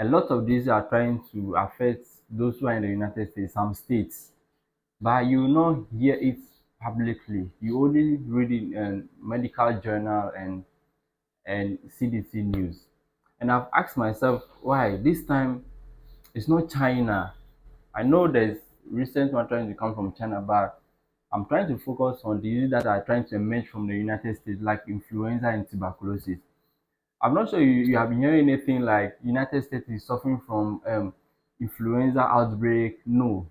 A lot of these are trying to affect those who are in the United States, some states, but you will not hear it publicly. You only read it in medical journal and CDC news. And I've asked myself why this time it's not China. I know there's recent one trying to come from China, but I'm trying to focus on diseases that are trying to emerge from the United States, like influenza and tuberculosis. I'm not sure you have been hearing anything like United States is suffering from influenza outbreak. No,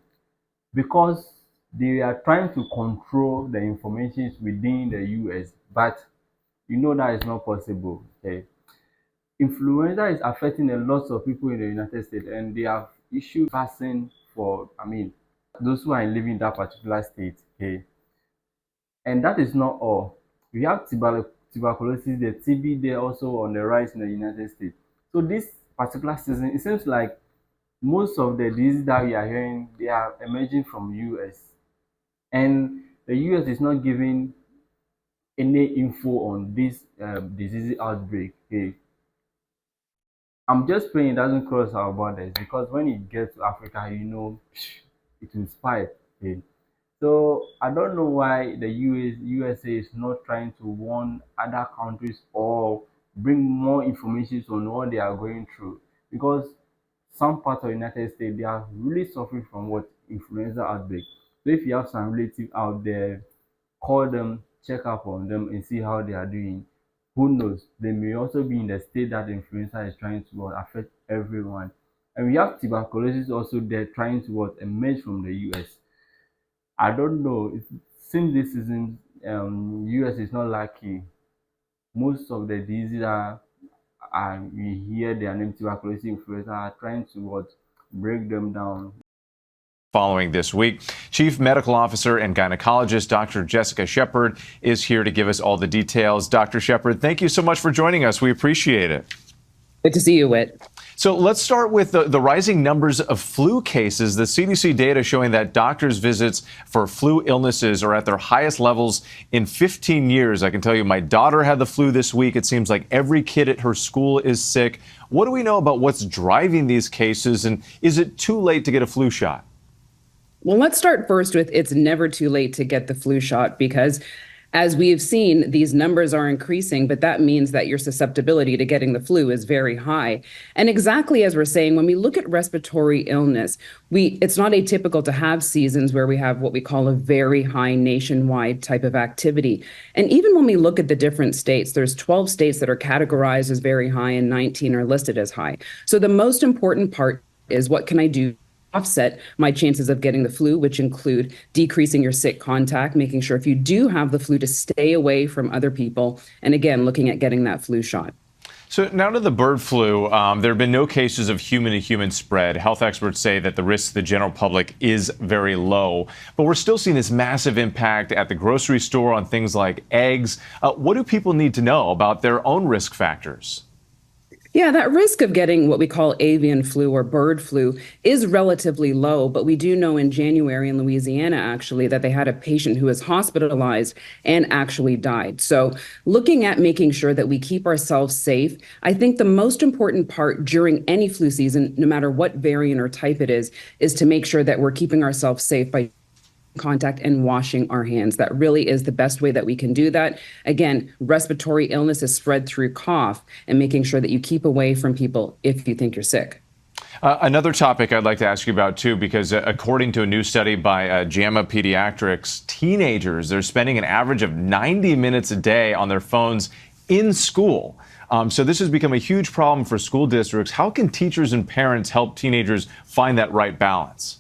because they are trying to control the information within the US, but you know that is not possible. Okay, influenza is affecting a lot of people in the United States, and they have issued vaccine for, I mean, those who are living in that particular state. Okay, and that is not all. We have tuberculosis, the TB, there also on the rise in the United States. So this particular season, it seems like most of the diseases that we are hearing, they are emerging from US, and the US is not giving any info on this disease outbreak. Okay, I'm just praying it doesn't cross our borders, because when it gets to Africa, it will spike. Okay. So I don't know why the USA is not trying to warn other countries or bring more information on what they are going through, because some parts of the United States, they are really suffering from what influenza outbreak. So if you have some relative out there, call them, check up on them, and see how they are doing. Who knows? They may also be in the state that the influenza is trying to affect everyone. And we have tuberculosis also there trying to emerge from the US. I don't know. Since this season, US is not lucky. Most of the diseases we hear their name, tuberculosis, influenza, are trying to break them down. Following this week, Chief Medical Officer and gynecologist Dr. Jessica Shepard is here to give us all the details. Dr. Shepard, thank you so much for joining us. We appreciate it. Good to see you, Whit. So let's start with the rising numbers of flu cases. The CDC data showing that doctors' visits for flu illnesses are at their highest levels in 15 years. I can tell you my daughter had the flu this week. It seems like every kid at her school is sick. What do we know about what's driving these cases, and is it too late to get a flu shot? Well, let's start first with it's never too late to get the flu shot, because as we have seen, these numbers are increasing, but that means that your susceptibility to getting the flu is very high. And exactly as we're saying, when we look at respiratory illness, it's not atypical to have seasons where we have what we call a very high nationwide type of activity. And even when we look at the different states, there's 12 states that are categorized as very high and 19 are listed as high. So the most important part is, what can I do offset my chances of getting the flu, which include decreasing your sick contact, making sure if you do have the flu to stay away from other people, and again, looking at getting that flu shot. So now to the bird flu. There have been no cases of human-to-human spread. Health experts say that the risk to the general public is very low, but we're still seeing this massive impact at the grocery store on things like eggs. What do people need to know about their own risk factors? Yeah, that risk of getting what we call avian flu or bird flu is relatively low, but we do know in January in Louisiana, actually, that they had a patient who was hospitalized and actually died. So looking at making sure that we keep ourselves safe, I think the most important part during any flu season, no matter what variant or type it is to make sure that we're keeping ourselves safe by contact and washing our hands. That really is the best way that we can do that. Again, respiratory illness is spread through cough, and making sure that you keep away from people if you think you're sick. Another topic I'd like to ask you about, too, because according to a new study by JAMA Pediatrics, teenagers, they're spending an average of 90 minutes a day on their phones in school. So this has become a huge problem for school districts. How can teachers and parents help teenagers find that right balance?